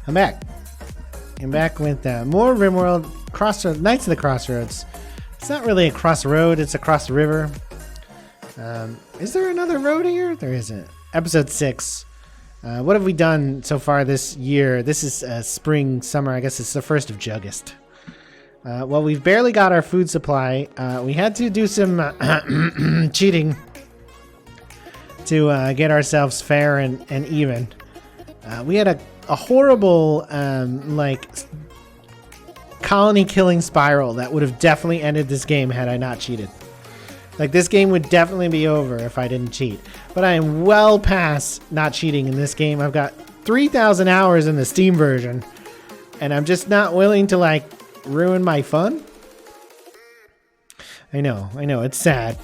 I'm back. I'm back with more Rimworld Crossroads, Knights of the Crossroads. It's not really a crossroad, it's across the river. Is there another road here? There isn't. Episode 6. What have we done so far this year? This is spring, summer. I guess it's the 1st of August. Well, we've barely got our food supply. We had to do some cheating to get ourselves fair and even. We had a horrible like colony killing spiral that would have definitely ended this game had I not cheated. Like, this game would definitely be over if I didn't cheat. But I am well past not cheating in this game. I've got 3,000 hours in the Steam version, and I'm just not willing to, like, ruin my fun. I know, it's sad.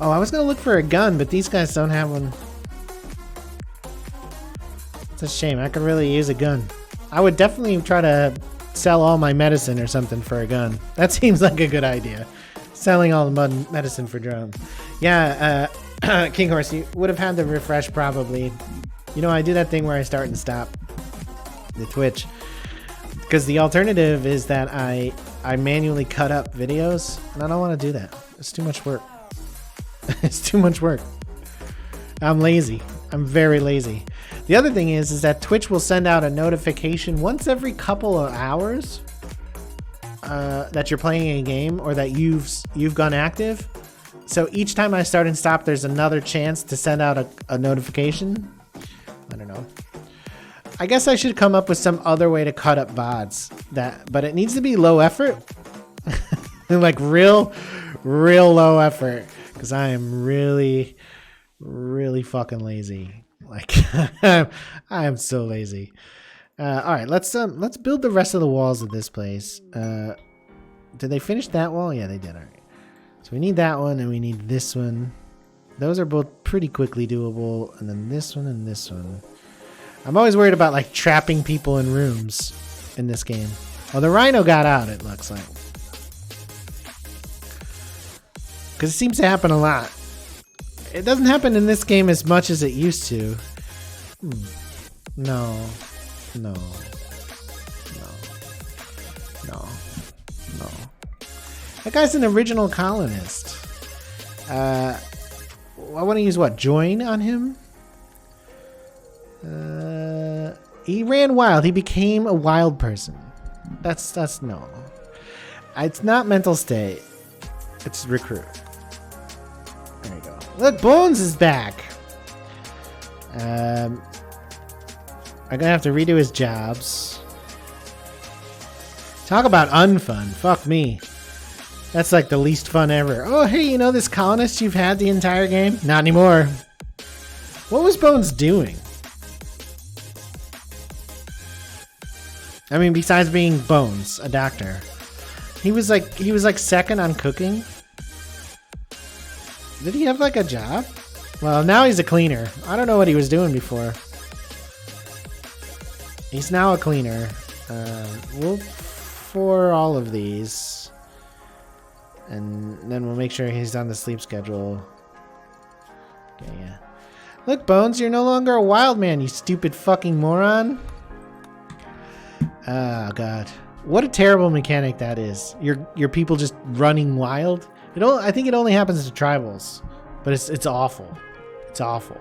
Oh, I was gonna look for a gun, but these guys don't have one. It's a shame. I could really use a gun. I would definitely try to sell all my medicine or something for a gun. That seems like a good idea. Selling all the medicine for drones. Yeah, King Horse, you would have had to refresh probably. You know, I do that thing where I start and stop the Twitch. Because the alternative is that I manually cut up videos, and I don't want to do that. It's too much work. It's too much work. I'm lazy. I'm very lazy. The other thing is that Twitch will send out a notification once every couple of hours that you're playing a game or that you've gone active. So each time I start and stop, there's another chance to send out a notification. I don't know. I guess I should come up with some other way to cut up VODs. But it needs to be low effort. Like real low effort. Because I am really, really fucking lazy. Like, I am so lazy. All right, let's build the rest of the walls of this place. Did they finish that wall? Yeah, they did. All right. So we need that one and we need this one. Those are both pretty quickly doable. And then this one and this one. I'm always worried about like trapping people in rooms in this game. Well, the rhino got out, it looks like. Because it seems to happen a lot. It doesn't happen in this game as much as it used to. No. That guy's an original colonist. I want to use what? Join on him? He ran wild. He became a wild person. That's no. It's not mental state. It's recruit. There you go. Look, Bones is back. I'm gonna have to redo his jobs. Talk about unfun. Fuck me. That's like the least fun ever. Oh, hey, you know this colonist you've had the entire game? Not anymore. What was Bones doing? I mean, besides being Bones, a doctor. He was like second on cooking. Did he have like a job? Well, now he's a cleaner. I don't know what he was doing before. He's now a cleaner. We'll for all of these. And then we'll make sure he's on the sleep schedule. Okay, yeah. Look, Bones, you're no longer a wild man, you stupid fucking moron. Oh, God. What a terrible mechanic that is. Your people just running wild. I think it only happens to tribals. But it's awful. It's awful.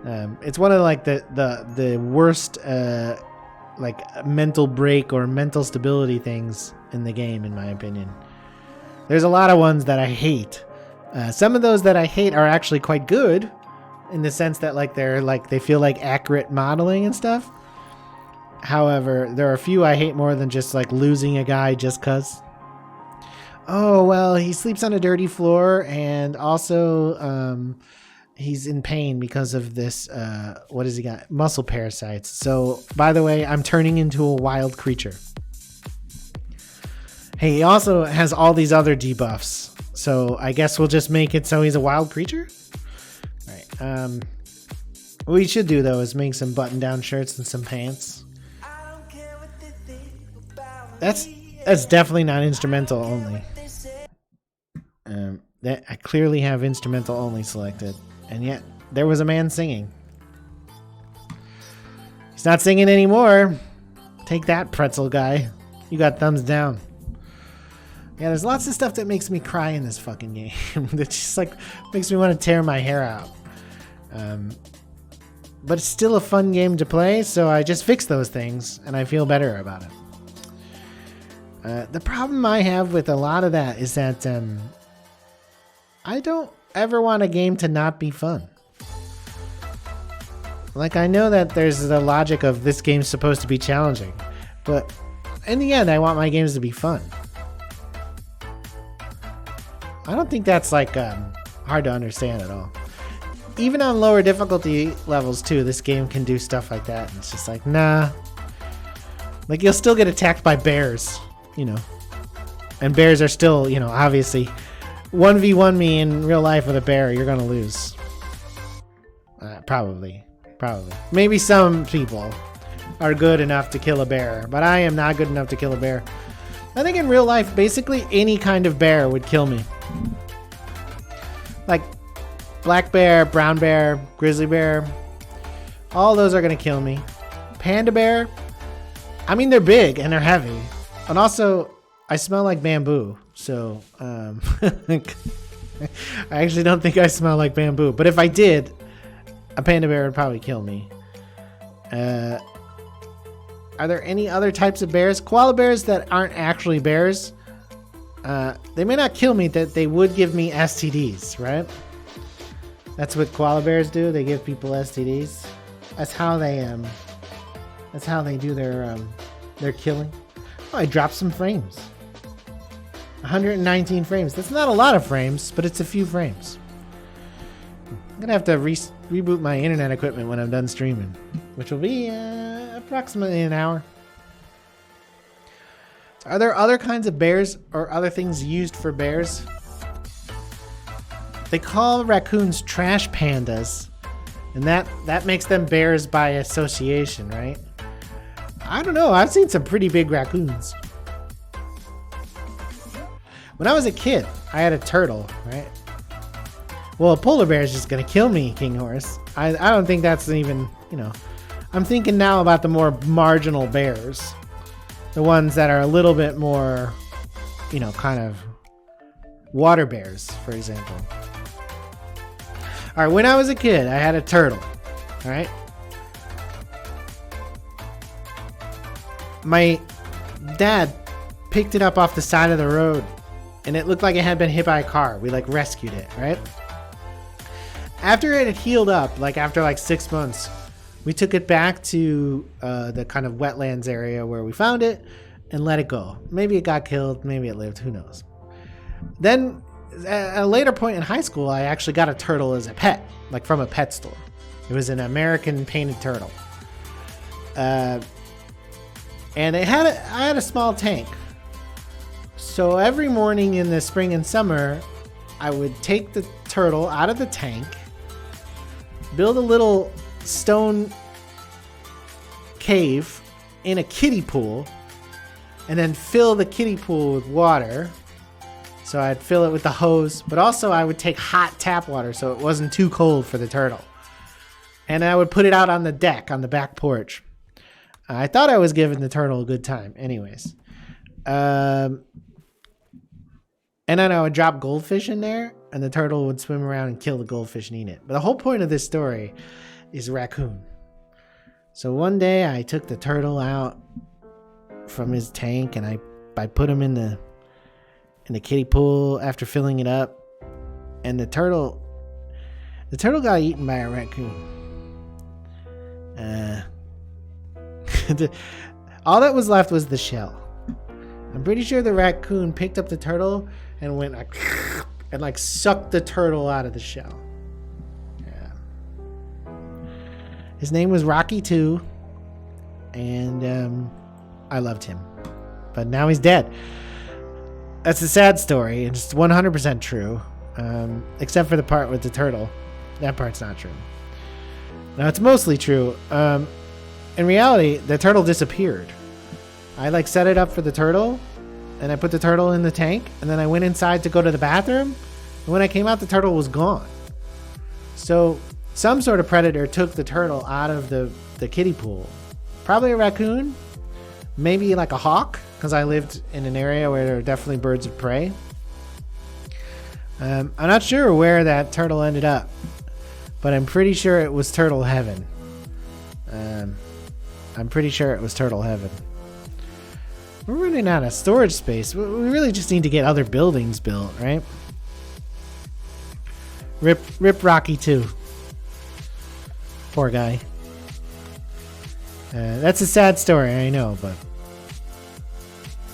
It's one of like the worst like mental break or mental stability things in the game, in my opinion. There's a lot of ones that I hate. Some of those that I hate are actually quite good, in the sense that like they feel like accurate modeling and stuff. However, there are a few I hate more than just like losing a guy just cause. Oh well, he sleeps on a dirty floor, and also he's in pain because of this. What has he got? Muscle parasites. So, by the way, I'm turning into a wild creature. Hey, he also has all these other debuffs. So I guess we'll just make it so he's a wild creature? Alright. What we should do, though, is make some button-down shirts and some pants. That's definitely not instrumental only. That I clearly have instrumental only selected. And yet, there was a man singing. He's not singing anymore. Take that, pretzel guy. You got thumbs down. Yeah, there's lots of stuff that makes me cry in this fucking game. That just like makes me want to tear my hair out. But it's still a fun game to play, so I just fix those things and I feel better about it. The problem I have with a lot of that is that I don't ever want a game to not be fun. Like, I know that there's the logic of this game's supposed to be challenging, but in the end, I want my games to be fun. I don't think that's like hard to understand at all. Even on lower difficulty levels too, this game can do stuff like that. And it's just like, nah. Like, you'll still get attacked by bears, you know. And bears are still, you know, obviously 1v1 me in real life with a bear, you're gonna lose. Probably. Maybe some people are good enough to kill a bear, but I am not good enough to kill a bear. I think in real life, basically any kind of bear would kill me. Like black bear, brown bear, grizzly bear, all those are gonna kill me. Panda bear, I mean, they're big and they're heavy. And also, I smell like bamboo, so I actually don't think I smell like bamboo, but if I did, a panda bear would probably kill me. Are there any other types of bears? Koala bears that aren't actually bears, they may not kill me, that they would give me STDs, right? That's what koala bears do. They give people STDs. That's how they do their killing. Oh, I dropped some frames. 119 frames. That's not a lot of frames, but it's a few frames. I'm gonna have to reboot my internet equipment when I'm done streaming, which will be approximately an hour. So are there other kinds of bears or other things used for bears? They call raccoons trash pandas, and that makes them bears by association, right? I don't know. I've seen some pretty big raccoons. When I was a kid, I had a turtle, right? Well, a polar bear is just gonna kill me, King Horse. I don't think that's even, you know. I'm thinking now about the more marginal bears. The ones that are a little bit more, you know, kind of water bears, for example. All right, when I was a kid, I had a turtle, all right? My dad picked it up off the side of the road, and it looked like it had been hit by a car. We like rescued it, right? After it had healed up, like after like 6 months, we took it back to the kind of wetlands area where we found it and let it go. Maybe it got killed, maybe it lived, who knows. Then at a later point in high school, I actually got a turtle as a pet, like from a pet store. It was an American painted turtle. And I had a small tank. So every morning in the spring and summer, I would take the turtle out of the tank, build a little stone cave in a kiddie pool, and then fill the kiddie pool with water. So I'd fill it with the hose, but also I would take hot tap water so it wasn't too cold for the turtle. And I would put it out on the deck, on the back porch. I thought I was giving the turtle a good time. Anyways. And then I would drop goldfish in there, and the turtle would swim around and kill the goldfish and eat it. But the whole point of this story is a raccoon. So one day I took the turtle out from his tank, and I put him in the kiddie pool after filling it up, and the turtle got eaten by a raccoon. All that was left was the shell. I'm pretty sure the raccoon picked up the turtle and went like sucked the turtle out of the shell. Yeah. His name was Rocky too, and I loved him, but now he's dead. That's a sad story, and it's 100% true, except for the part with the turtle. That part's not true. Now, it's mostly true. In reality, the turtle disappeared. I like set it up for the turtle, and I put the turtle in the tank, and then I went inside to go to the bathroom, and when I came out, the turtle was gone. So some sort of predator took the turtle out of the kiddie pool. Probably a raccoon, Maybe like a hawk, because I lived in an area where there are definitely birds of prey. I'm not sure where that turtle ended up, but I'm pretty sure it was turtle heaven. I'm pretty sure it was turtle heaven. We're running out of storage space. We really just need to get other buildings built, right? Rip Rocky too. Poor guy. That's a sad story, I know, but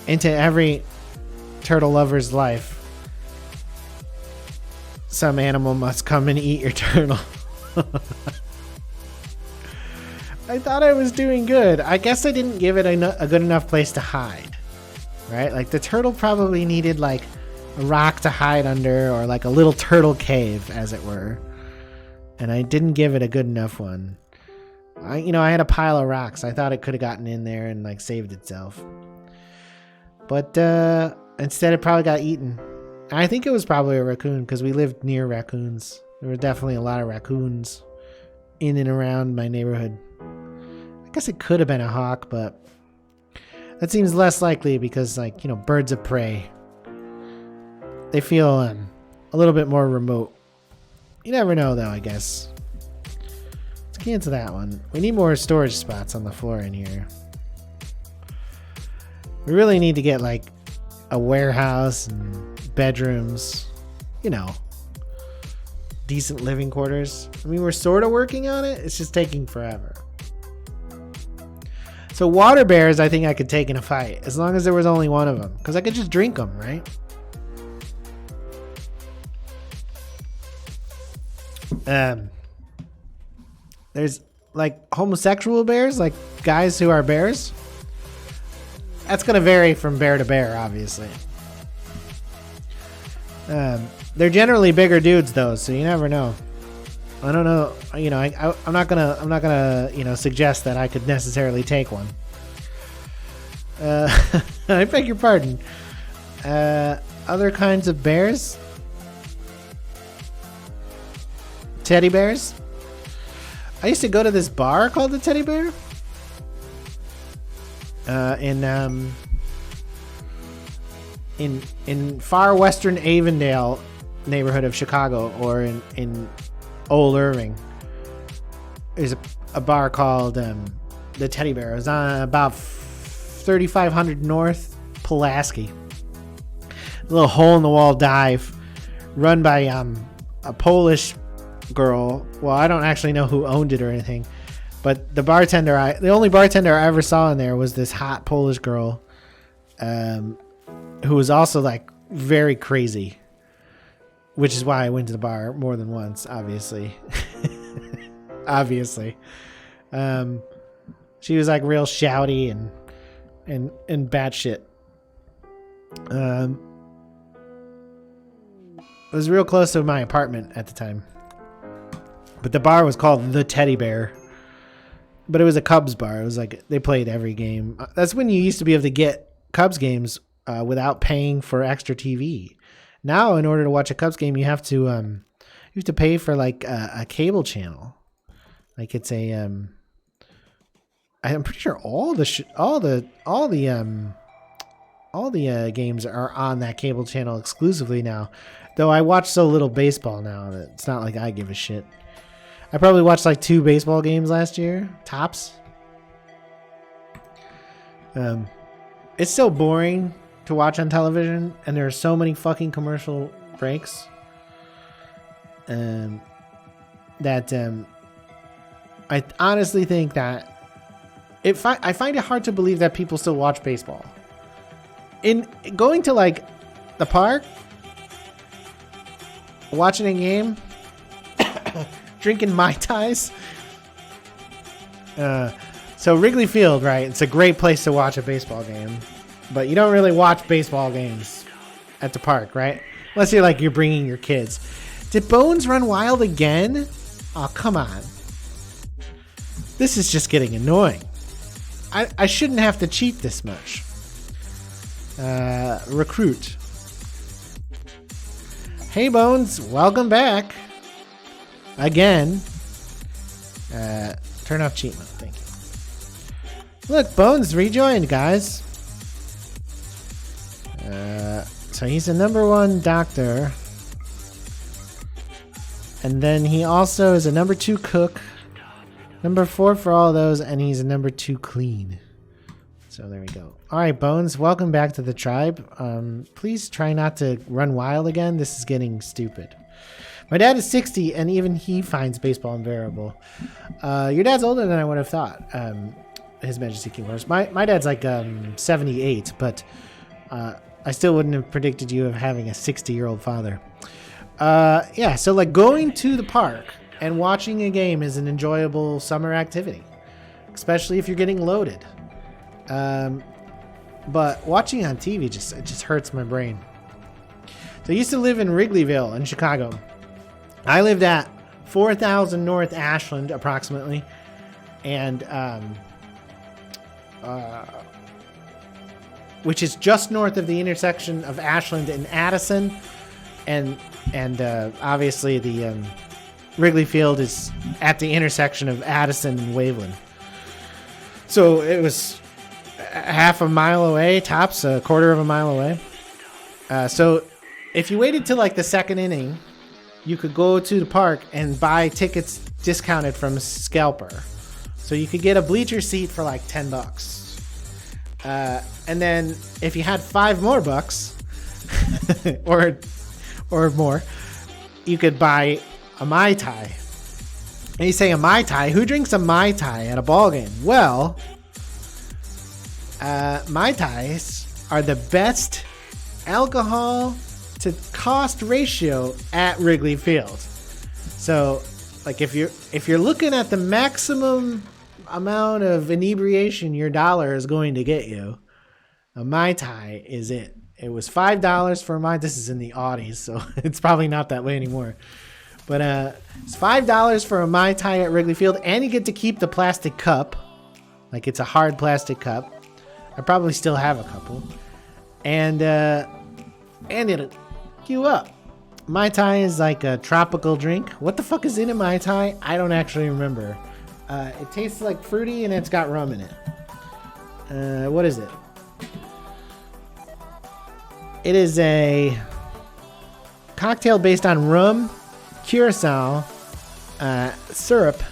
into every turtle lover's life, some animal must come and eat your turtle. I thought I was doing good. I guess I didn't give it a good enough place to hide, right? Like the turtle probably needed like a rock to hide under, or like a little turtle cave, as it were. And I didn't give it a good enough one. I had a pile of rocks. I thought it could have gotten in there and like saved itself. But instead it probably got eaten. I think it was probably a raccoon, because we lived near raccoons. There were definitely a lot of raccoons in and around my neighborhood. I guess it could have been a hawk, but that seems less likely because, like, birds of prey, they feel a little bit more remote. You never know, though, I guess. Let's cancel that one. We need more storage spots on the floor in here. We really need to get, like, a warehouse and bedrooms. Decent living quarters. I mean, we're sort of working on it. It's just taking forever. So water bears, I think I could take in a fight, as long as there was only one of them, because I could just drink them, right? There's like homosexual bears, like guys who are bears. That's going to vary from bear to bear, obviously. They're generally bigger dudes, though, so you never know. I don't know. I'm not gonna suggest that I could necessarily take one. I beg your pardon. Other kinds of bears? Teddy bears? I used to go to this bar called the Teddy Bear. In far western Avondale neighborhood of Chicago, or in Old Irving, there's a bar called the Teddy Bear. It was on about 3500 North Pulaski. A little hole in the wall dive run by a Polish girl. Well, I don't actually know who owned it or anything, but the only bartender I ever saw in there was this hot Polish girl, who was also like very crazy, which is why I went to the bar more than once, obviously. Obviously. She was like real shouty and batshit. It was real close to my apartment at the time. But the bar was called the Teddy Bear. But it was a Cubs bar. It was like they played every game. That's when you used to be able to get Cubs games without paying for extra TV. Now, in order to watch a Cubs game, you have to pay for like a cable channel. Like it's a I'm pretty sure all the games are on that cable channel exclusively now. Though I watch so little baseball now that it's not like I give a shit. I probably watched like 2 baseball games last year, tops. It's so boring to watch on television, and there are so many fucking commercial breaks. That I honestly think that I find it hard to believe that people still watch baseball. In going to like the park, watching a game, drinking Mai Tais. So Wrigley Field, right? It's a great place to watch a baseball game, but you don't really watch baseball games at the park, right? Unless you're bringing your kids. Did Bones run wild again? Oh, come on. This is just getting annoying. I shouldn't have to cheat this much. Recruit. Hey, Bones. Welcome back. Again. Turn off cheat mode. Thank you. Look, Bones rejoined, guys. So he's a number 1 doctor. And then he also is a number 2 cook. Number 4 for all of those, and he's a number 2 clean. So there we go. All right, Bones, welcome back to the tribe. Please try not to run wild again. This is getting stupid. My dad is 60, and even he finds baseball unbearable. Your dad's older than I would have thought. His Majesty King Horse. My dad's like 78, but I still wouldn't have predicted you of having a 60-year-old father. Yeah, so like going to the park and watching a game is an enjoyable summer activity, especially if you're getting loaded. But watching on TV just hurts my brain. So I used to live in Wrigleyville in Chicago. I lived at 4000 North Ashland approximately, and which is just north of the intersection of Ashland and Addison, and obviously the Wrigley Field is at the intersection of Addison and Waveland. So it was half a mile away, tops a quarter of a mile away. So if you waited till like the second inning, you could go to the park and buy tickets discounted from Scalper. So you could get a bleacher seat for like $10. And then if you had $5 more or more, you could buy a Mai Tai. And you say a Mai Tai, who drinks a Mai Tai at a ball game? Well, Mai Tais are the best alcohol to cost ratio at Wrigley Field. So like if you're looking at the maximum amount of inebriation your dollar is going to get you, a Mai Tai is it. It was $5 for a Mai. This is in the Audis, so it's probably not that way anymore. But it's $5 for a Mai Tai at Wrigley Field, and you get to keep the plastic cup. Like it's a hard plastic cup. I probably still have a couple. And it'll queue up. Mai Tai is like a tropical drink. What the fuck is in a Mai Tai? I don't actually remember. It tastes like fruity and it's got rum in it. What is it? It is a cocktail based on rum, curacao, syrup,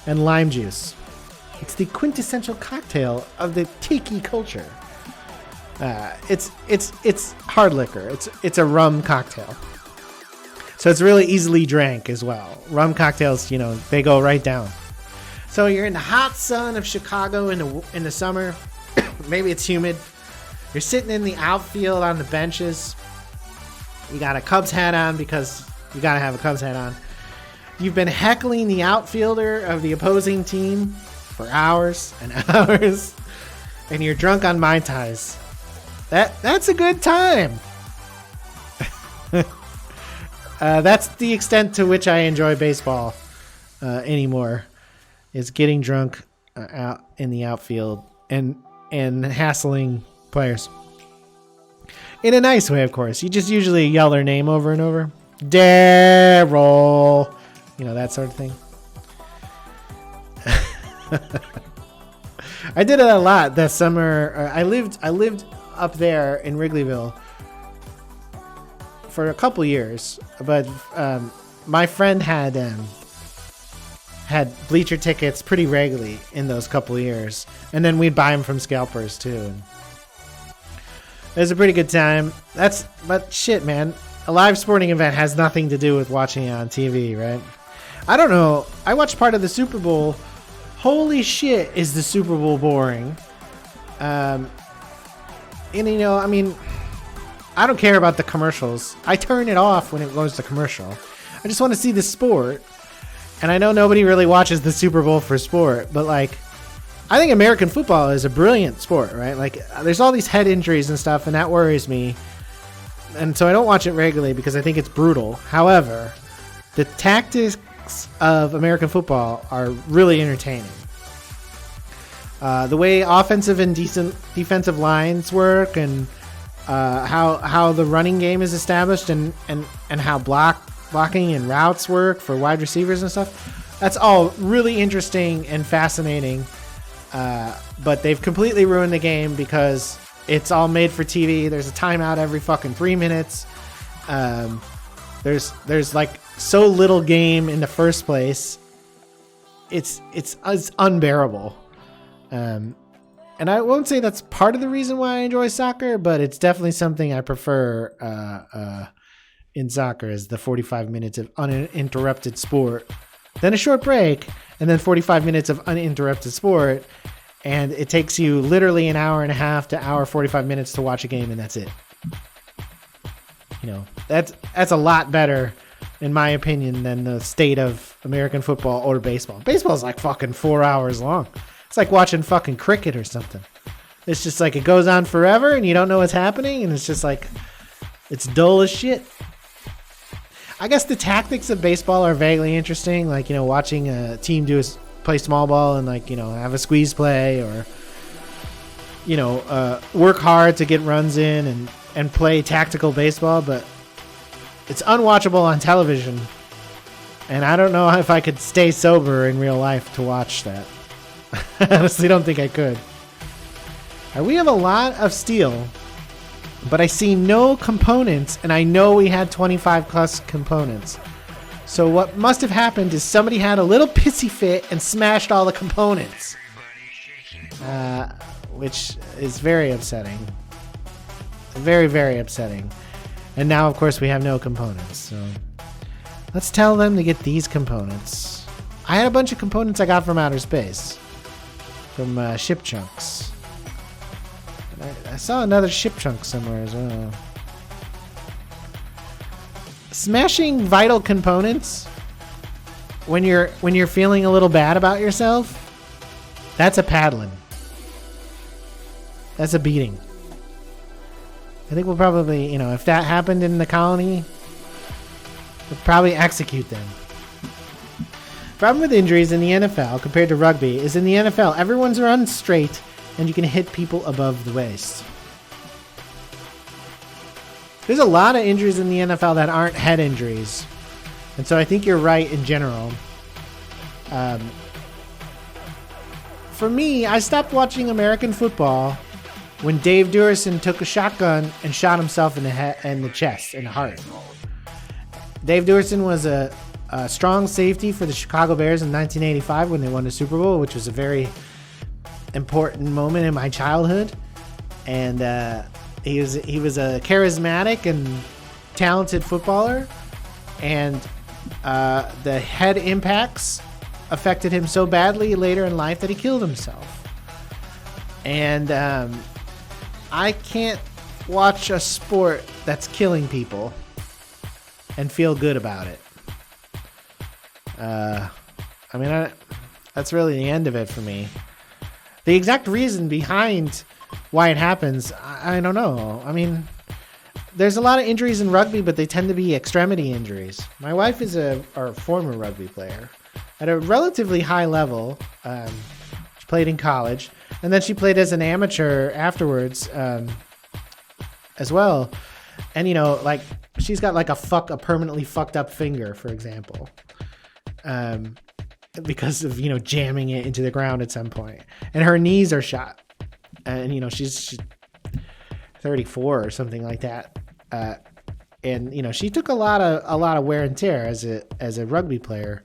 and lime juice. It's the quintessential cocktail of the tiki culture. It's hard liquor. It's a rum cocktail. So it's really easily drank as well. Rum cocktails, they go right down. So you're in the hot sun of Chicago in the summer. Maybe it's humid. You're sitting in the outfield on the benches. You got a Cubs hat on because you got to have a Cubs hat on. You've been heckling the outfielder of the opposing team for hours and hours. And you're drunk on Mai Tais. That's a good time. That's the extent to which I enjoy baseball anymore. Is getting drunk out in the outfield and hassling players. In a nice way, of course. You just usually yell their name over and over. Darryl. That sort of thing. I did it a lot that summer. I lived up there in Wrigleyville for a couple years, but my friend had bleacher tickets pretty regularly in those couple years, and then we'd buy them from scalpers too. It was a pretty good time. But shit, man, a live sporting event has nothing to do with watching it on TV, right? I don't know. I watched part of the Super Bowl. Holy shit, is the Super Bowl boring? And I mean, I don't care about the commercials. I turn it off when it goes to commercial. I just want to see the sport. And I know nobody really watches the Super Bowl for sport, but like, I think American football is a brilliant sport, right? Like, there's all these head injuries and stuff, and that worries me. And so I don't watch it regularly because I think it's brutal. However, the tactics of American football are really entertaining. The way offensive and defensive lines work, and how the running game is established, and how blocking and routes work for wide receivers and stuff. That's all really interesting and fascinating. but they've completely ruined the game because it's all made for TV. There's a timeout every fucking 3 minutes. There's like so little game in the first place. It's unbearable. And I won't say that's part of the reason why I enjoy soccer, but it's definitely something I prefer in soccer is the 45 minutes of uninterrupted sport. Then a short break, and then 45 minutes of uninterrupted sport. And it takes you literally an hour and a half to hour 45 minutes to watch a game, and that's it. You know, that's a lot better, in my opinion, than the state of American football or baseball. Baseball's like fucking 4 hours long. It's like watching fucking cricket or something. It's just like it goes on forever, and you don't know what's happening, and it's just like, it's dull as shit. I guess the tactics of baseball are vaguely interesting, like, you know, watching a team play small ball and, like, you know, have a squeeze play, or, you know, work hard to get runs in and play tactical baseball, but it's unwatchable on television, and I don't know if I could stay sober in real life to watch that. I honestly don't think I could. We have a lot of steel, but I see no components, and I know we had 25 plus components. So what must have happened is somebody had a little pissy fit and smashed all the components. Which is very upsetting. Very, very upsetting. And now, of course, we have no components. So let's tell them to get these components. I had a bunch of components I got from outer space. From ship chunks. I saw another ship chunk somewhere as well. Smashing vital components when you're feeling a little bad about yourself, that's a paddling. That's a beating. I think we'll probably, you know, if that happened in the colony, we'll probably execute them. Problem with injuries in the NFL compared to rugby is in the NFL, everyone's run straight and you can hit people above the waist. There's a lot of injuries in the NFL that aren't head injuries. And so I think you're right in general. For me, I stopped watching American football when Dave Durison took a shotgun and shot himself in the head and the chest and the heart. Dave Durison was a strong safety for the Chicago Bears in 1985 when they won the Super Bowl, which was a very important moment in my childhood. And he was a charismatic and talented footballer, and the head impacts affected him so badly later in life that he killed himself. And I can't watch a sport that's killing people and feel good about it. That's really the end of it for me. The exact reason behind why it happens, I don't know. I mean, there's a lot of injuries in rugby, but they tend to be extremity injuries. My wife is a former rugby player at a relatively high level. She played in college, and then she played as an amateur afterwards as well. And, you know, like, she's got like a permanently fucked up finger, for example. Because of, you know, jamming it into the ground at some point. And her knees are shot. And, you know, she's 34 or something like that. And, you know, she took a lot of wear and tear as a rugby player.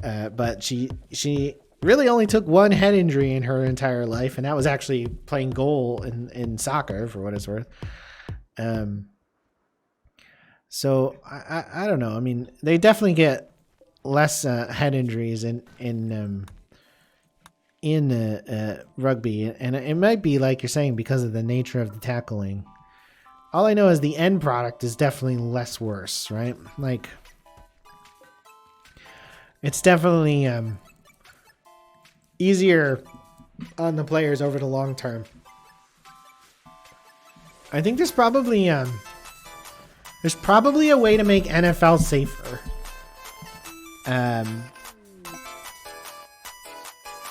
But she really only took one head injury in her entire life, and that was actually playing goal in soccer, for what it's worth. So I don't know. I mean, they definitely get less head injuries in rugby, and it might be, like you're saying, because of the nature of the tackling. All I know is the end product is definitely less worse, right? Like, it's definitely easier on the players over the long term. I think there's probably a way to make NFL safer.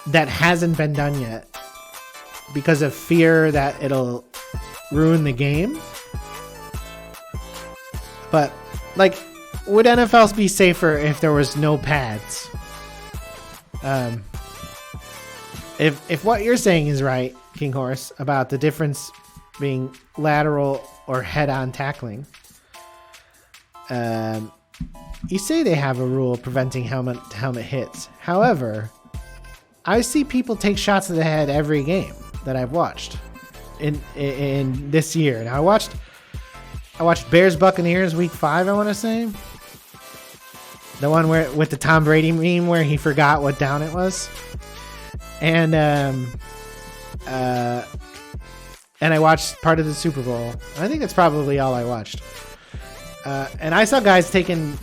That hasn't been done yet because of fear that it'll ruin the game. But, like, would NFL be safer if there was no pads? if what you're saying is right, King Horse, about the difference being lateral or head-on tackling, you say they have a rule preventing helmet hits. However, I see people take shots to the head every game that I've watched in this year. Now I watched Bears Buccaneers week 5, I want to say. The one where with the Tom Brady meme where he forgot what down it was. And I watched part of the Super Bowl. I think that's probably all I watched. And I saw guys taking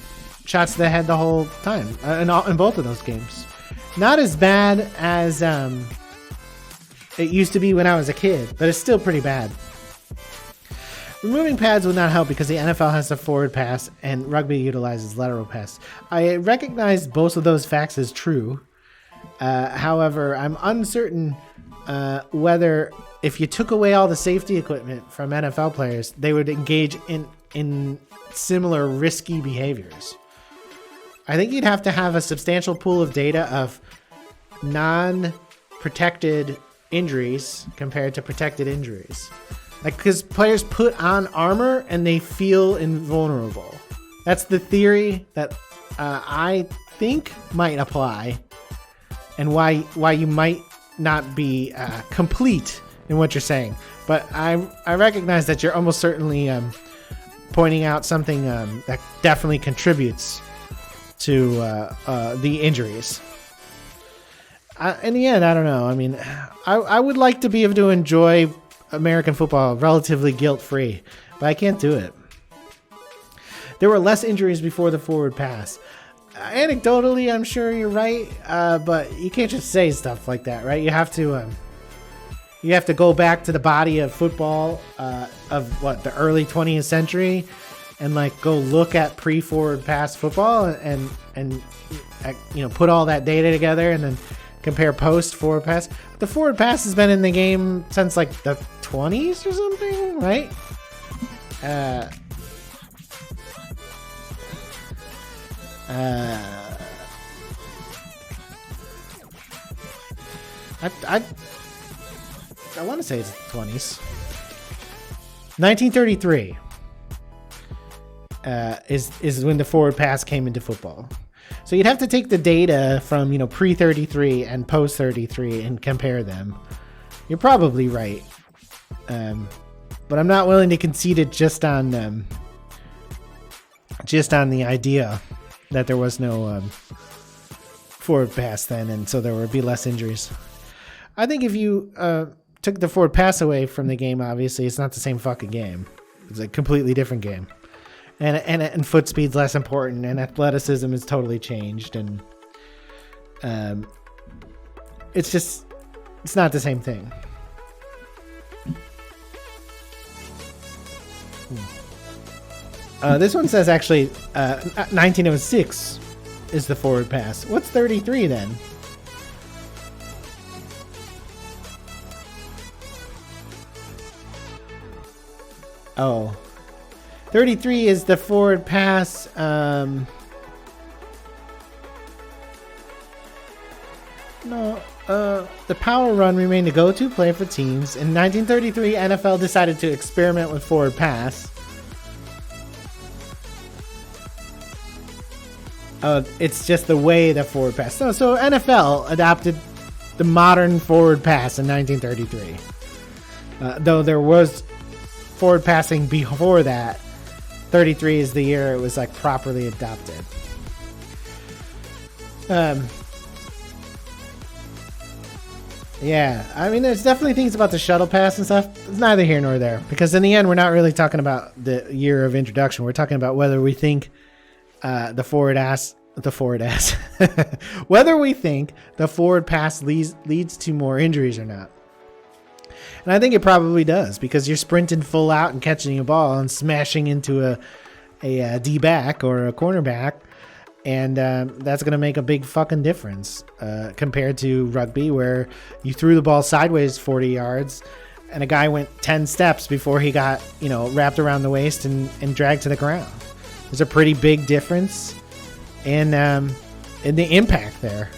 shots to the head the whole time in both of those games. Not as bad as it used to be when I was a kid, but it's still pretty bad. Removing pads would not help because the NFL has a forward pass and rugby utilizes lateral pass. I recognize both of those facts as true. However, I'm uncertain whether if you took away all the safety equipment from NFL players, they would engage in similar risky behaviors. I think you'd have to have a substantial pool of data of non-protected injuries compared to protected injuries. Like, because players put on armor and they feel invulnerable. That's the theory that I think might apply, and why you might not be complete in what you're saying. But I recognize that you're almost certainly pointing out something that definitely contributes to the injuries. In the end, I don't know. I mean, I would like to be able to enjoy American football relatively guilt-free, but I can't do it. There were less injuries before the forward pass. Anecdotally, I'm sure you're right, but you can't just say stuff like that, right? You have to go back to the body of football of the early 20th century, and like go look at pre-forward pass football and put all that data together and then compare post-forward pass. The forward pass has been in the game since like the 20s or something, right? I want to say it's the 20s. 1933 is when the forward pass came into football. So you'd have to take the data from pre-33 and post-33 and compare them. You're probably right, but I'm not willing to concede it just on the idea that there was no forward pass then, and so there would be less injuries. I think if you took the forward pass away from the game, obviously it's not the same fucking game. It's a completely different game. And foot speed's less important, and athleticism is totally changed, and it's not the same thing. This one says actually 1906 is the forward pass. What's 33 then? Oh. 33 is the forward pass. The power run remained a go-to play for teams. In 1933, NFL decided to experiment with forward pass. It's just the way the forward pass. So NFL adopted the modern forward pass in 1933. Though there was forward passing before that. 33 is the year it was like properly adopted. Yeah, I mean, there's definitely things about the shuttle pass and stuff. It's neither here nor there, because in the end, we're not really talking about the year of introduction. We're talking about whether we think whether we think the forward pass leads to more injuries or not. And I think it probably does, because you're sprinting full out and catching a ball and smashing into a D-back or a cornerback, and that's going to make a big fucking difference compared to rugby, where you threw the ball sideways 40 yards and a guy went 10 steps before he got wrapped around the waist and dragged to the ground. There's a pretty big difference in the impact there.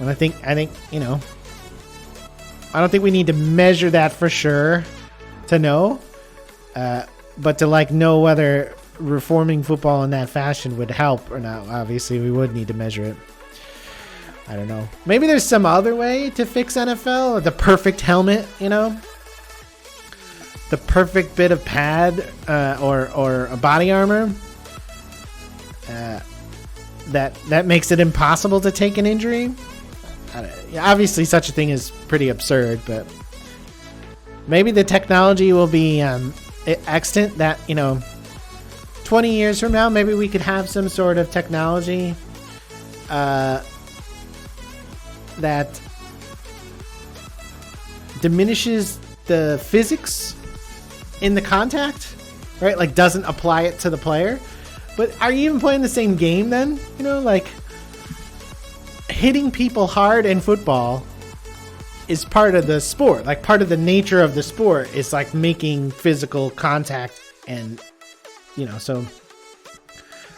And I think I don't think we need to measure that for sure to know. But to like know whether reforming football in that fashion would help or not, obviously we would need to measure it. I don't know. Maybe there's some other way to fix NFL. The perfect helmet, you know? The perfect bit of pad or a body armor that makes it impossible to take an injury. Obviously, such a thing is pretty absurd, but maybe the technology will be extant that, 20 years from now, maybe we could have some sort of technology that diminishes the physics in the contact, right? Like doesn't apply it to the player. But are you even playing the same game then? Like hitting people hard in football is part of the sport. Like part of the nature of the sport is like making physical contact and, so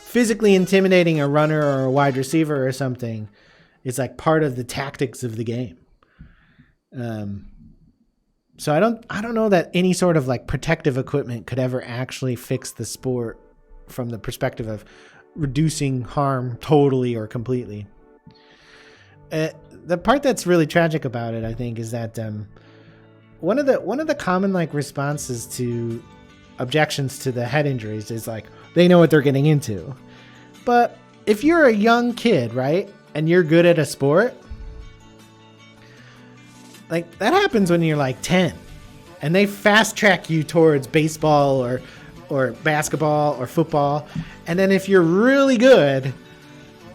physically intimidating a runner or a wide receiver or something is like part of the tactics of the game. So I don't know that any sort of like protective equipment could ever actually fix the sport from the perspective of reducing harm totally or completely. The part that's really tragic about it, I think, is that one of the common like responses to objections to the head injuries is like they know what they're getting into. But if you're a young kid, right, and you're good at a sport, like that happens when you're like 10 and they fast track you towards baseball or basketball or football. And then if you're really good,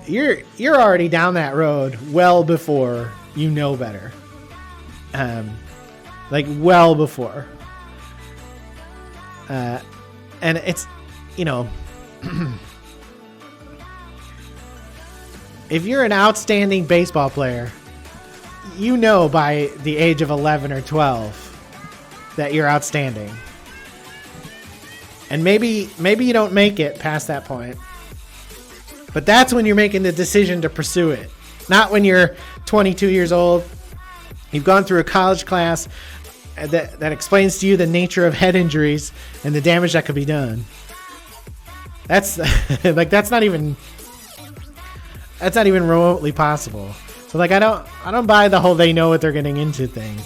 you're already down that road well before you know better. Like well before. And it's, if you're an outstanding baseball player, by the age of 11 or 12 that you're outstanding. And maybe you don't make it past that point. But that's when you're making the decision to pursue it. Not when you're 22 years old. You've gone through a college class that explains to you the nature of head injuries and the damage that could be done. That's like that's not even remotely possible. So like I don't buy the whole they know what they're getting into thing.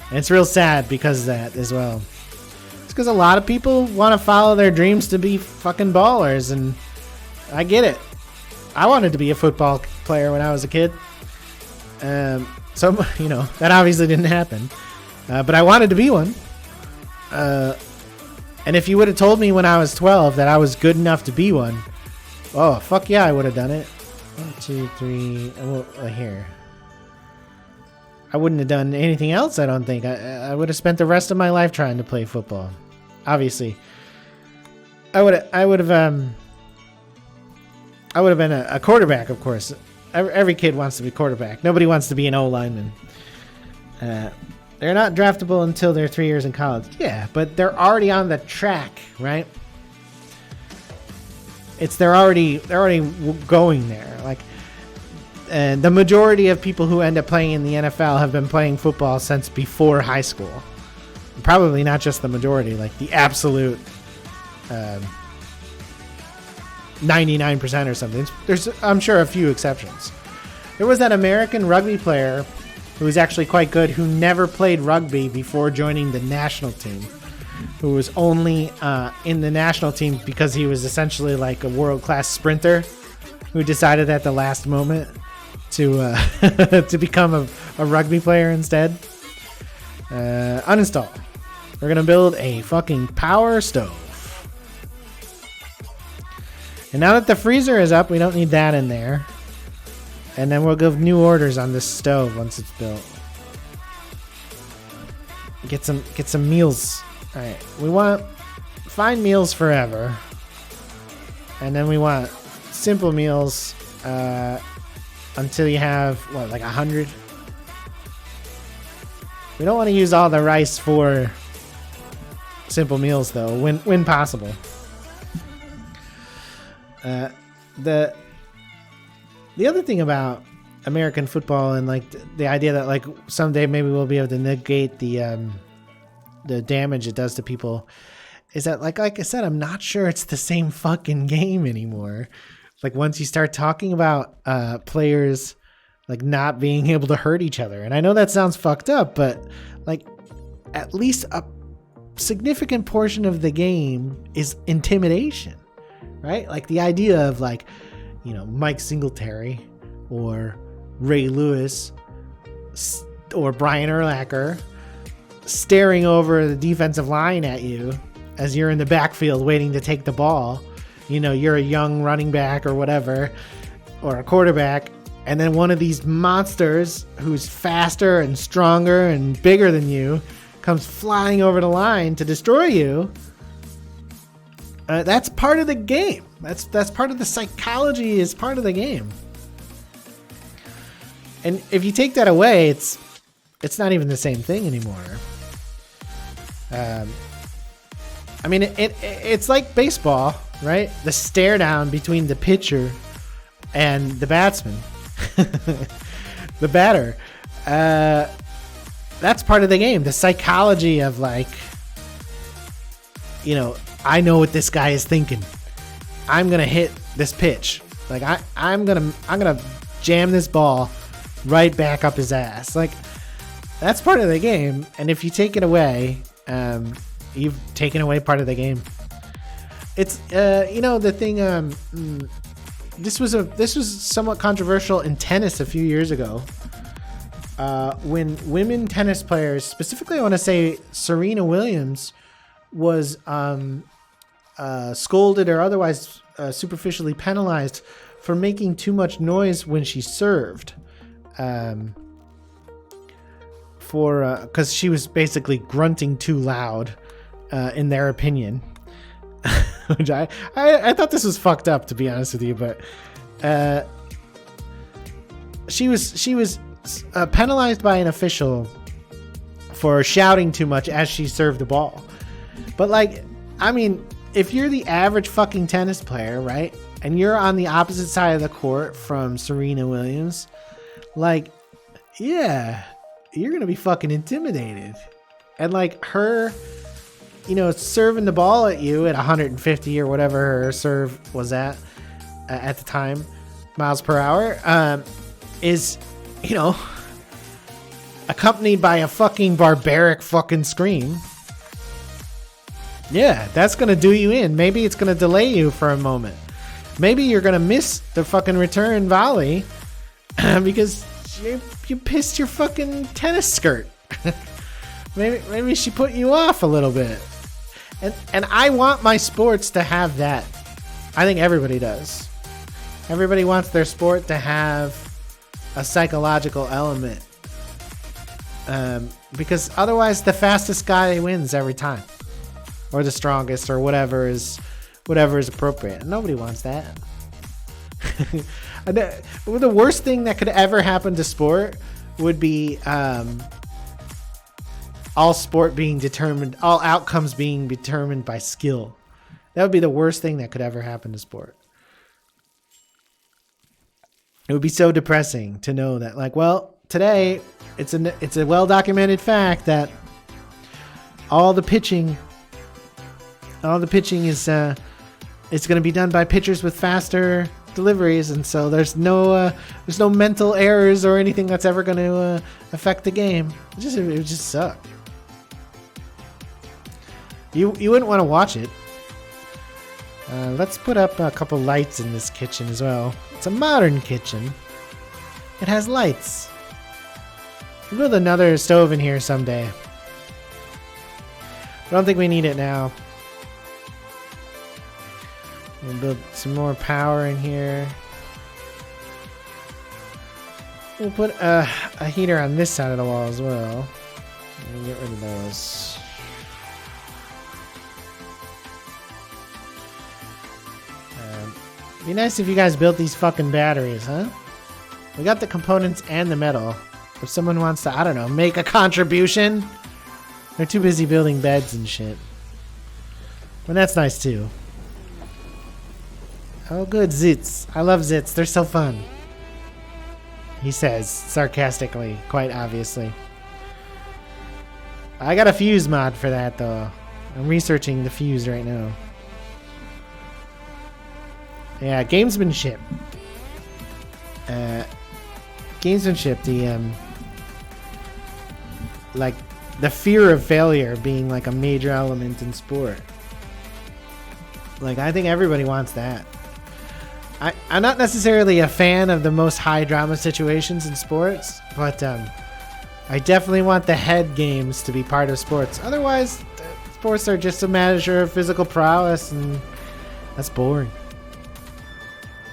And it's real sad because of that as well. It's because a lot of people want to follow their dreams to be fucking ballers, and I get it. I wanted to be a football player when I was a kid. So, that obviously didn't happen. But I wanted to be one. And if you would have told me when I was 12 that I was good enough to be one, oh, fuck yeah, I would have done it. 1, 2, 3, here. I wouldn't have done anything else, I don't think. I would have spent the rest of my life trying to play football. Obviously. I would have been a quarterback, of course. Every kid wants to be quarterback. Nobody wants to be an O-lineman. They're not draftable until they're 3 years in college. Yeah, but they're already on the track, right? They're already going there. Like, and the majority of people who end up playing in the NFL have been playing football since before high school. Probably not just the majority, like the absolute 99% or something. There's, I'm sure, a few exceptions. There was that American rugby player who was actually quite good who never played rugby before joining the national team, who was only in the national team because he was essentially like a world-class sprinter who decided at the last moment to to become a rugby player instead. Uninstall. We're going to build a fucking power stove. And now that the freezer is up, we don't need that in there. And then we'll give new orders on this stove once it's built. Get some meals. All right, we want find meals forever. And then we want simple meals until you have, what, like 100? We don't want to use all the rice for simple meals, though, when possible. The other thing about American football and like the idea that like someday maybe we'll be able to negate the damage it does to people is that like I said, I'm not sure it's the same fucking game anymore. Like once you start talking about players like not being able to hurt each other, and I know that sounds fucked up, but like at least a significant portion of the game is intimidation, right? Like the idea of like, you know, Mike Singletary or Ray Lewis or Brian Urlacher staring over the defensive line at you as you're in the backfield waiting to take the ball. You know, you're a young running back or whatever, or a quarterback, and then one of these monsters who's faster and stronger and bigger than you comes flying over the line to destroy you. That's part of the game. That's part of the psychology, is part of the game. And if you take that away, it's not even the same thing anymore. I mean, it's like baseball, right? The stare down between the pitcher and the batsman, the batter. That's part of the game. The psychology of like, you know, I know what this guy is thinking. I'm gonna hit this pitch. Like I'm gonna jam this ball right back up his ass. Like that's part of the game. And if you take it away, you've taken away part of the game. It's you know, the thing. This was somewhat controversial in tennis a few years ago. When women tennis players, specifically, I want to say Serena Williams, was scolded or otherwise superficially penalized for making too much noise when she served. Because she was basically grunting too loud, in their opinion. Which I thought this was fucked up, to be honest with you, but she was penalized by an official for shouting too much as she served the ball. But like, I mean, if you're the average fucking tennis player, right, and you're on the opposite side of the court from Serena Williams, like, yeah, you're gonna be fucking intimidated. And like her, you know, serving the ball at you at 150 or whatever her serve was at the time, miles per hour, is, you know, accompanied by a fucking barbaric fucking scream. Yeah, that's gonna do you in. Maybe it's gonna delay you for a moment. Maybe you're gonna miss the fucking return volley because you pissed your fucking tennis skirt. Maybe she put you off a little bit. And I want my sports to have that. I think everybody does. Everybody wants their sport to have a psychological element. Because otherwise the fastest guy wins every time. Or the strongest, or whatever is appropriate. Nobody wants that. The worst thing that could ever happen to sport would be all outcomes being determined by skill. That would be the worst thing that could ever happen to sport. It would be so depressing to know that, like, well, today it's a well-documented fact that all the pitching is it's going to be done by pitchers with faster deliveries, and so there's no mental errors or anything that's ever going to affect the game. It would just suck. You wouldn't want to watch it. Let's put up a couple lights in this kitchen as well. It's a modern kitchen. It has lights. We'll build another stove in here someday. I don't think we need it now. We'll build some more power in here. We'll put a heater on this side of the wall as well. We'll get rid of those. It'd be nice if you guys built these fucking batteries, huh? We got the components and the metal. If someone wants to, I don't know, make a contribution. They're too busy building beds and shit. But that's nice too. Oh good, zits. I love zits. They're so fun. he says, sarcastically, quite obviously. I got a fuse mod for that, though. I'm researching the fuse right now. Yeah, gamesmanship. Gamesmanship, like, the fear of failure being, like, a major element in sport. Like, I think everybody wants that. I'm not necessarily a fan of the most high drama situations in sports, but I definitely want the head games to be part of sports. Otherwise, sports are just a measure of physical prowess, and that's boring.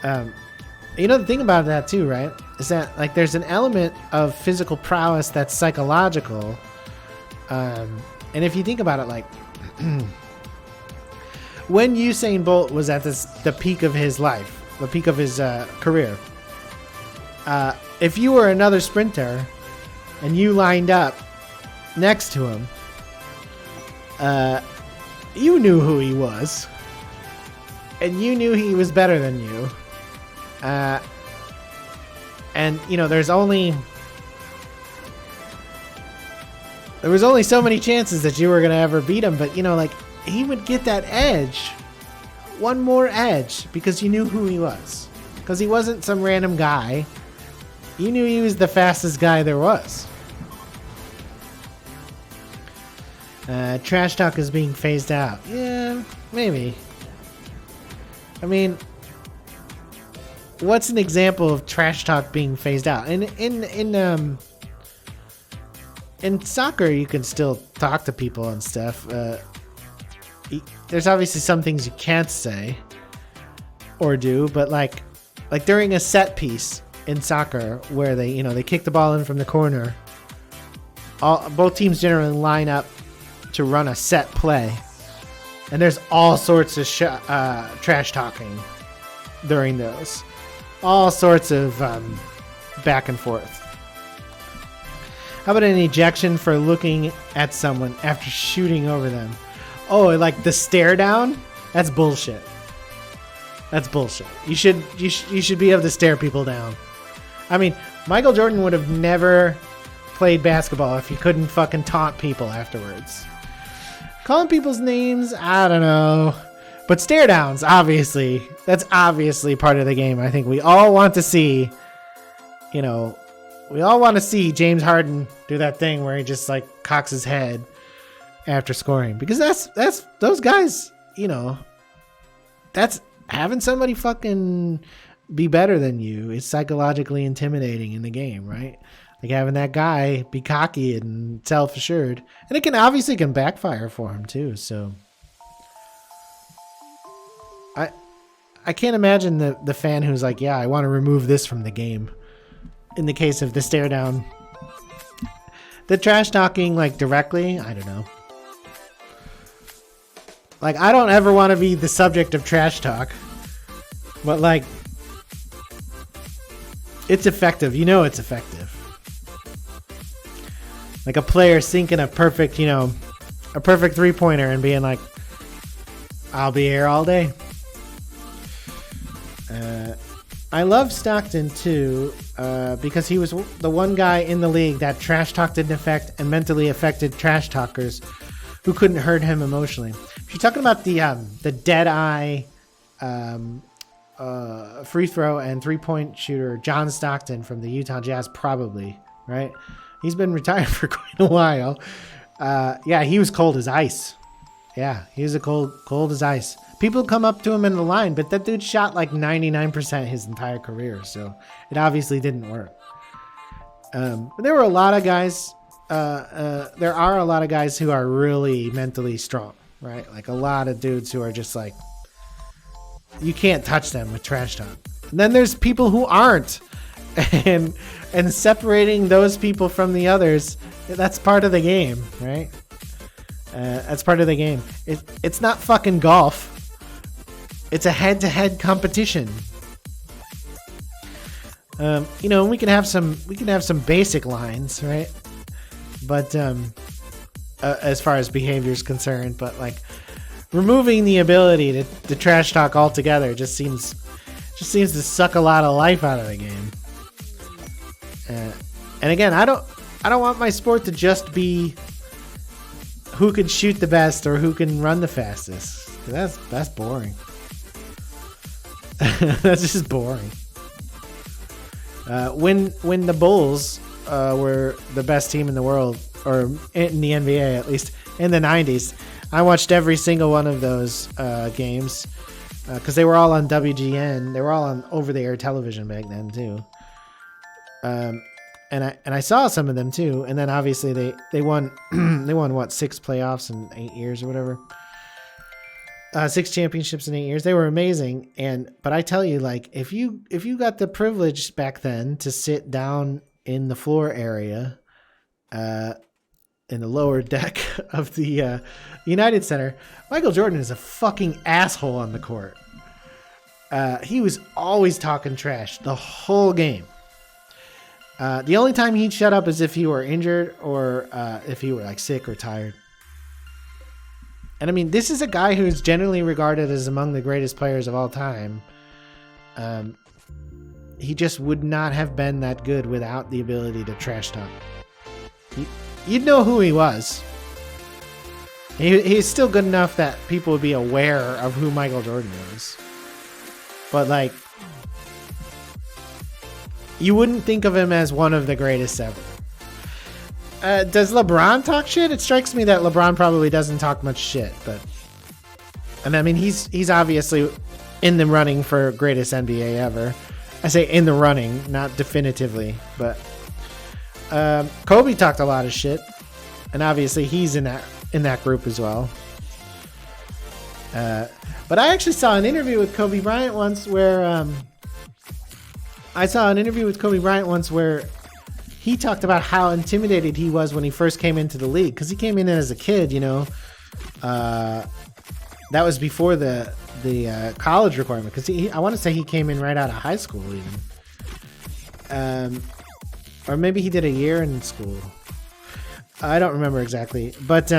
You know, the thing about that too, right, is that like there's an element of physical prowess that's psychological. And if you think about it, like when Usain Bolt was at the peak of his life, the peak of his career, if you were another sprinter and you lined up next to him, you knew who he was, and you knew he was better than you. And you know, there was only so many chances that you were gonna ever beat him, but you know, like, he would get that edge, one more edge, because you knew who he was, because he wasn't some random guy. You knew he was the fastest guy there was. Trash talk is being phased out. Yeah, maybe. I mean, what's an example of trash talk being phased out? In soccer, you can still talk to people and stuff. There's obviously some things you can't say or do, but like during a set piece in soccer where they kick the ball in from the corner, both teams generally line up to run a set play, and there's all sorts of trash talking during those. All sorts of back and forth. How about an ejection for looking at someone after shooting over them? Oh, like the stare down? That's bullshit. That's bullshit. You should be able to stare people down. I mean, Michael Jordan would have never played basketball if he couldn't fucking taunt people afterwards. Calling people's names, I don't know. But stare downs, obviously, that's obviously part of the game. I think we all want to see, James Harden do that thing where he just like cocks his head after scoring, because that's those guys, that's having somebody fucking be better than you is psychologically intimidating in the game, right? Like having that guy be cocky and self-assured, and it can backfire for him too. So I can't imagine the fan who's like, yeah, I want to remove this from the game. In the case of the stare down, the trash talking, like directly, I don't know. Like, I don't ever want to be the subject of trash talk, but like, it's effective. It's effective. Like a player sinking a perfect 3-pointer and being like, I'll be here all day. I love Stockton too, because he was the one guy in the league that trash talk didn't affect and mentally affected trash talkers who couldn't hurt him emotionally. If you're talking about the dead eye free throw and 3-point shooter John Stockton from the Utah Jazz, probably, right? He's been retired for quite a while. Yeah, he was cold as ice. Yeah, he was cold as ice. People come up to him in the line, but that dude shot like 99% his entire career, so it obviously didn't work. But there were a lot of guys. There are a lot of guys who are really mentally strong, right? Like a lot of dudes who are just like, you can't touch them with trash talk. And then there's people who aren't, and separating those people from the others, that's part of the game, right? That's part of the game. It's not fucking golf. It's a head-to-head competition. We can have some basic lines, right? But as far as behavior is concerned, but like removing the ability to trash talk altogether just seems to suck a lot of life out of the game. And again, I don't want my sport to just be who can shoot the best or who can run the fastest. That's boring. That's just boring. When the Bulls were the best team in the world, or in the NBA at least, in the 90s, I watched every single one of those games because they were all on WGN. They were all on over-the-air television back then too. And I saw some of them too. And then obviously they won they won what, 6 playoffs in 8 years or whatever. 6 championships in 8 years. They were amazing. But I tell you, like, if you got the privilege back then to sit down in the floor area, in the lower deck of the United Center, Michael Jordan is a fucking asshole on the court. He was always talking trash the whole game. The only time he'd shut up is if he were injured or if he were like sick or tired. And I mean, this is a guy who's generally regarded as among the greatest players of all time. He just would not have been that good without the ability to trash talk. You'd know who he was. He's still good enough that people would be aware of who Michael Jordan was. But like, you wouldn't think of him as one of the greatest ever. Does LeBron talk shit? It strikes me that LeBron probably doesn't talk much shit, and I mean, he's obviously in the running for greatest NBA ever. I say in the running, not definitively, but Kobe talked a lot of shit, and obviously he's in that group as well. But I actually saw an interview with Kobe Bryant once where he talked about how intimidated he was when he first came into the league, because he came in as a kid, you know. That was before the college requirement, because I want to say he came in right out of high school even. Or maybe he did a year in school. I don't remember exactly. But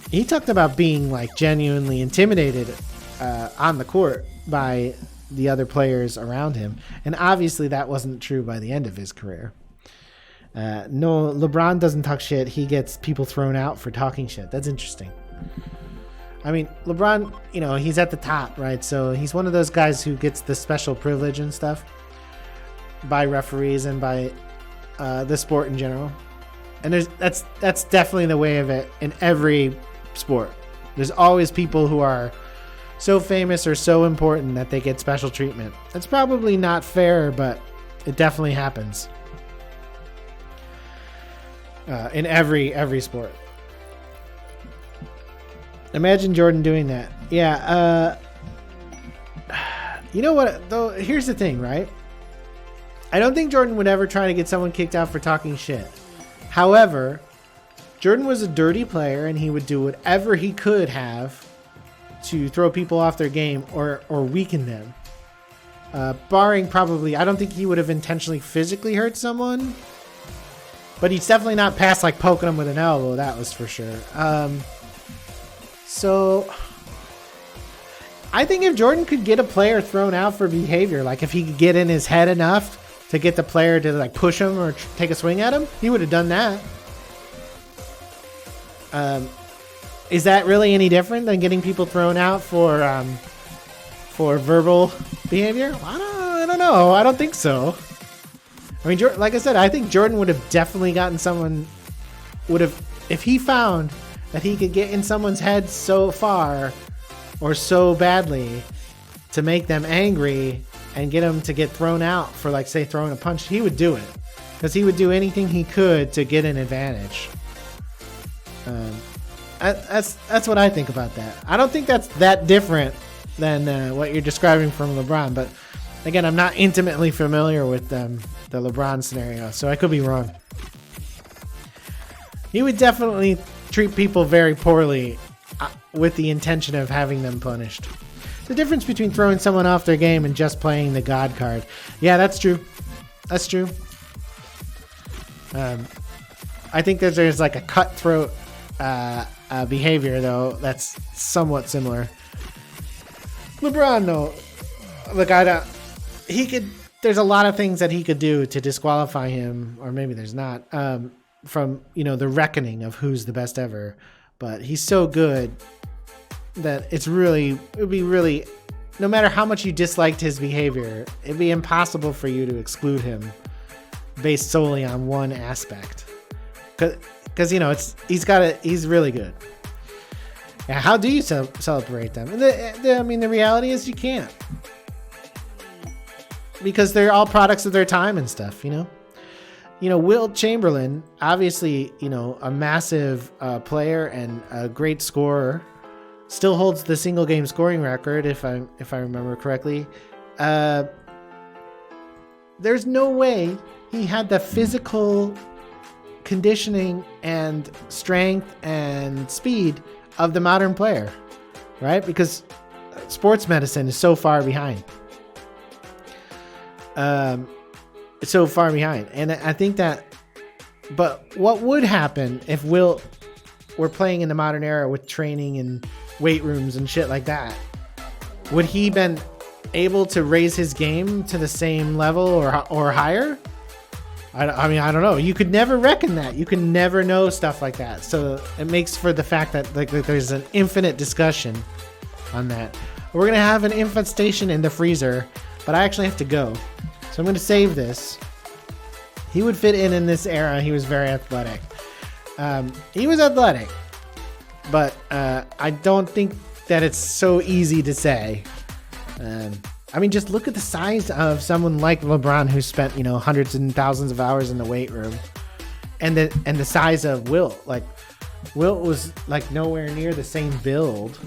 he talked about being like genuinely intimidated on the court by the other players around him. And obviously that wasn't true by the end of his career. No, LeBron doesn't talk shit. He gets people thrown out for talking shit. That's interesting. I mean, LeBron, you know, he's at the top, right? So he's one of those guys who gets the special privilege and stuff by referees and by the sport in general. And that's definitely the way of it in every sport. There's always people who are so famous or so important that they get special treatment. It's probably not fair, but it definitely happens. In every sport. Imagine Jordan doing that. Yeah. You know what, though? Here's the thing, right? I don't think Jordan would ever try to get someone kicked out for talking shit. However, Jordan was a dirty player, and he would do whatever he could have to throw people off their game or weaken them. Barring probably, I don't think he would have intentionally physically hurt someone. But he's definitely not past like poking him with an elbow, that was for sure. So I think if Jordan could get a player thrown out for behavior, like if he could get in his head enough to get the player to like push him or take a swing at him, he would have done that. Is that really any different than getting people thrown out for verbal behavior? I don't know. I don't think so. I mean, like I said, I think Jordan would have definitely gotten someone, if he found that he could get in someone's head so far or so badly to make them angry and get them to get thrown out for, like, say, throwing a punch, he would do it. Because he would do anything he could to get an advantage. That's what I think about that. I don't think that's that different than what you're describing from LeBron, but again, I'm not intimately familiar with the LeBron scenario, so I could be wrong. He would definitely treat people very poorly with the intention of having them punished. The difference between throwing someone off their game and just playing the God card. Yeah, that's true. That's true. I think that there's like a cutthroat behavior, though, that's somewhat similar. LeBron, though, look, he could there's a lot of things that he could do to disqualify him, or maybe there's not, from, you know, the reckoning of who's the best ever. But he's so good that it would be really, no matter how much you disliked his behavior, it'd be impossible for you to exclude him based solely on one aspect. Because you know, he's really good. Yeah, how do you celebrate them? I mean, the reality is you can't. Because they're all products of their time and stuff, you know? You know, Wilt Chamberlain, obviously, you know, a massive player and a great scorer, still holds the single game scoring record, if I remember correctly. There's no way he had the physical conditioning and strength and speed of the modern player, right? Because sports medicine is so far behind. It's so far behind. And I think that, but what would happen if Wilt were playing in the modern era with training and weight rooms and shit like that? Would he been able to raise his game to the same level or higher? I mean, I don't know. You could never reckon that. You can never know stuff like that. So it makes for the fact that like there's an infinite discussion on that. We're going to have an infestation in the freezer, but I actually have to go. So I'm going to save this. He would fit in this era. He was very athletic. He was athletic, but I don't think that it's so easy to say. I mean, just look at the size of someone like LeBron, who spent, you know, hundreds and thousands of hours in the weight room, and the size of Wilt. Like, Wilt was like nowhere near the same build.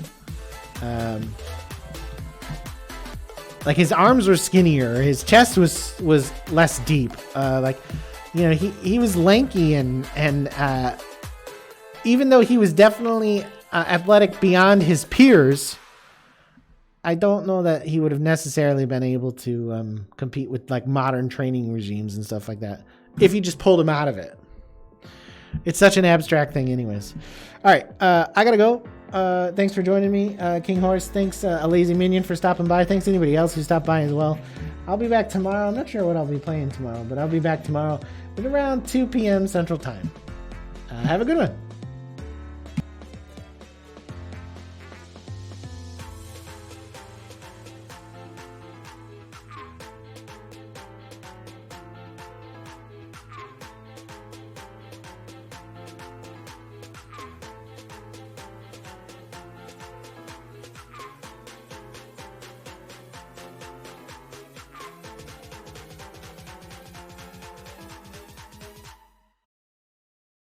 Like, his arms were skinnier, his chest was less deep. Like, you know, he was lanky and even though he was definitely athletic beyond his peers, I don't know that he would have necessarily been able to compete with like modern training regimes and stuff like that if you just pulled him out of it. It's such an abstract thing anyways. All right, I gotta go. Thanks for joining me, King Horse. Thanks, A Lazy Minion, for stopping by. Thanks anybody else who stopped by as well. I'll be back tomorrow. I'm not sure what I'll be playing tomorrow, but I'll be back tomorrow at around 2 p.m. Central Time. Have a good one.